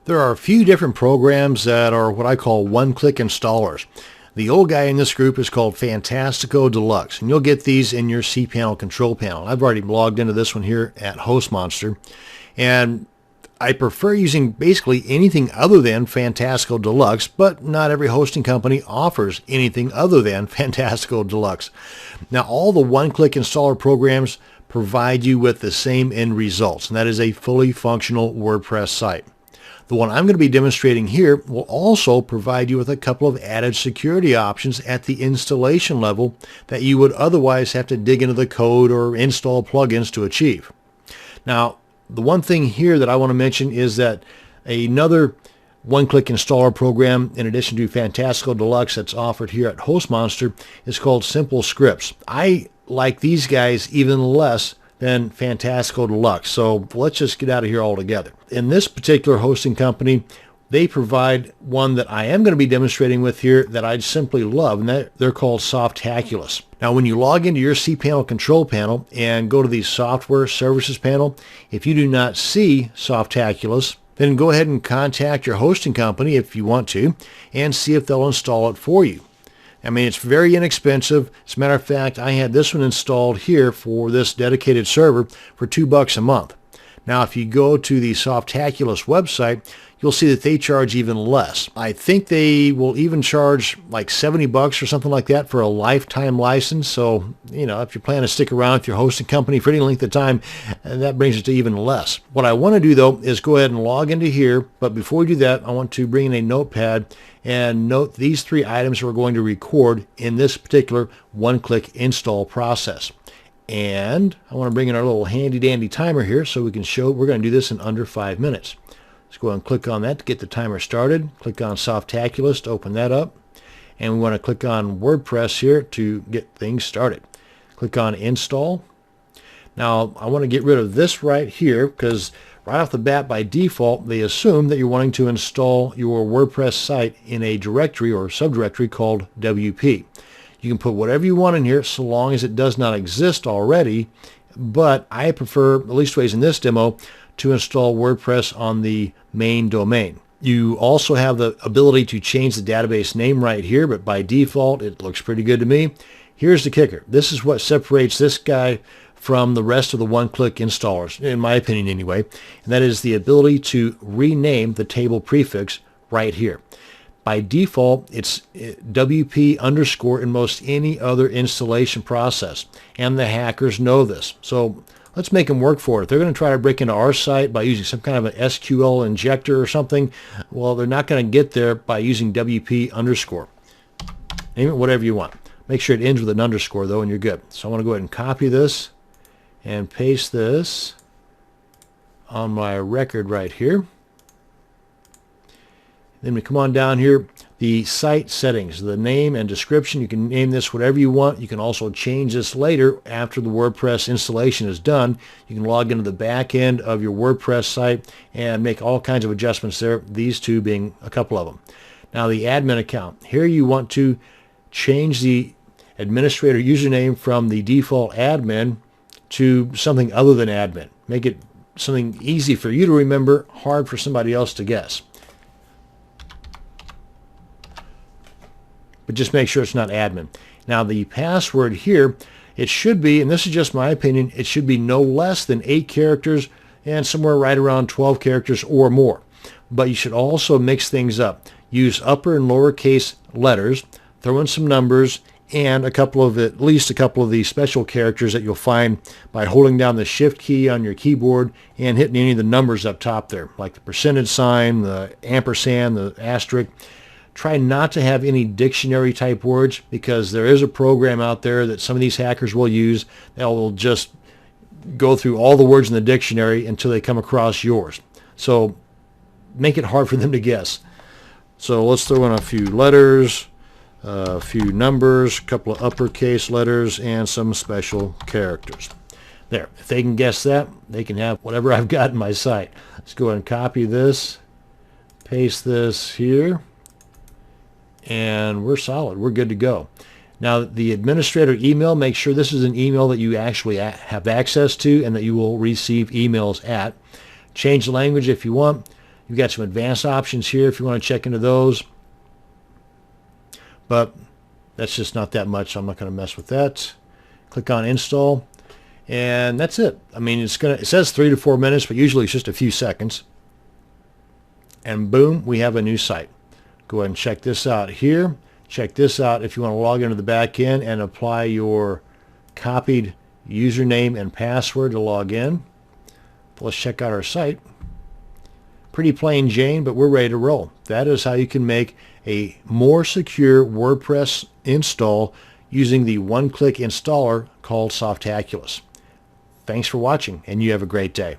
There are a few different programs that are what I call one-click installers. The old guy in this group is called Fantastico Deluxe, and you'll get these in your cPanel control panel. I've already logged into this one here at HostMonster, and I prefer using basically anything other than Fantastico Deluxe, but not every hosting company offers anything other than Fantastico Deluxe. Now, all the one-click installer programs provide you with the same end results, and that is a fully functional WordPress site. The one I'm going to be demonstrating here will also provide you with a couple of added security options at the installation level that you would otherwise have to dig into the code or install plugins to achieve. Now, the one thing here that I want to mention is that another one-click installer program, in addition to Fantastico Deluxe, that's offered here at HostMonster, is called Simple Scripts. I like these guys even less than Fantastico Deluxe. So let's just get out of here altogether. In this particular hosting company, they provide one that I am going to be demonstrating with here that I simply love, and they're called Softaculous. Now, when you log into your cPanel control panel and go to the Software Services panel, if you do not see Softaculous, then go ahead and contact your hosting company if you want to and see if they'll install it for you. I mean, it's very inexpensive. As a matter of fact, I had this one installed here for this dedicated server for $2 a month. Now, if you go to the Softaculous website, you'll see that they charge even less. I think they will even charge like $70 or something like that for a lifetime license. So, if you plan to stick around with your hosting company for any length of time, that brings it to even less. What I want to do, though, is go ahead and log into here. But before we do that, I want to bring in a notepad and note these three items we're going to record in this particular one-click install process. And I want to bring in our little handy-dandy timer here so we can show we're going to do this in under 5 minutes. Let's go ahead and click on that to get the timer started. Click on Softaculous to open that up. And we want to click on WordPress here to get things started. Click on Install. Now, I want to get rid of this right here because right off the bat, by default, they assume that you're wanting to install your WordPress site in a directory or subdirectory called WP. You can put whatever you want in here so long as it does not exist already, but I prefer, at least ways in this demo, to install WordPress on the main domain. You also have the ability to change the database name right here, but by default, it looks pretty good to me. Here's the kicker. This is what separates this guy from the rest of the one-click installers, in my opinion anyway, and that is the ability to rename the table prefix right here. By default, it's WP underscore in most any other installation process, and the hackers know this. So let's make them work for it. If they're going to try to break into our site by using some kind of an SQL injector or something, well, they're not going to get there by using WP underscore. Name it whatever you want. Make sure it ends with an underscore, though, and you're good. So I want to go ahead and copy this and paste this on my record right here. Then we come on down here, the site settings, the name and description. You can name this whatever you want. You can also change this later after the WordPress installation is done. You can log into the back end of your WordPress site and make all kinds of adjustments there, these two being a couple of them. Now, the admin account. Here you want to change the administrator username from the default admin to something other than admin. Make it something easy for you to remember, hard for somebody else to guess. But just make sure it's not admin. Now, the password here, it should be, and this is just my opinion, it should be no less than 8 characters and somewhere right around 12 characters or more. But you should also mix things up. Use upper and lowercase letters, throw in some numbers, and at least a couple of the special characters that you'll find by holding down the Shift key on your keyboard and hitting any of the numbers up top there, like the percentage sign, the ampersand, the asterisk. Try not to have any dictionary type words because there is a program out there that some of these hackers will use that will just go through all the words in the dictionary until they come across yours. So make it hard for them to guess. So let's throw in a few letters, a few numbers, a couple of uppercase letters, and some special characters. There. If they can guess that, they can have whatever I've got in my site. Let's go ahead and copy this, paste this here. And we're solid. We're good to go. Now, the administrator email, make sure this is an email that you actually have access to and that you will receive emails at. Change the language if you want. You've got some advanced options here if you want to check into those. But that's just not that much, so I'm not going to mess with that. Click on install, and that's it. I mean, it says 3 to 4 minutes, but usually it's just a few seconds. And boom, we have a new site. Go ahead and check this out here. Check this out if you want to log into the back end and apply your copied username and password to log in. Let's check out our site. Pretty plain Jane, but we're ready to roll. That is how you can make a more secure WordPress install using the one-click installer called Softaculous. Thanks for watching, and you have a great day.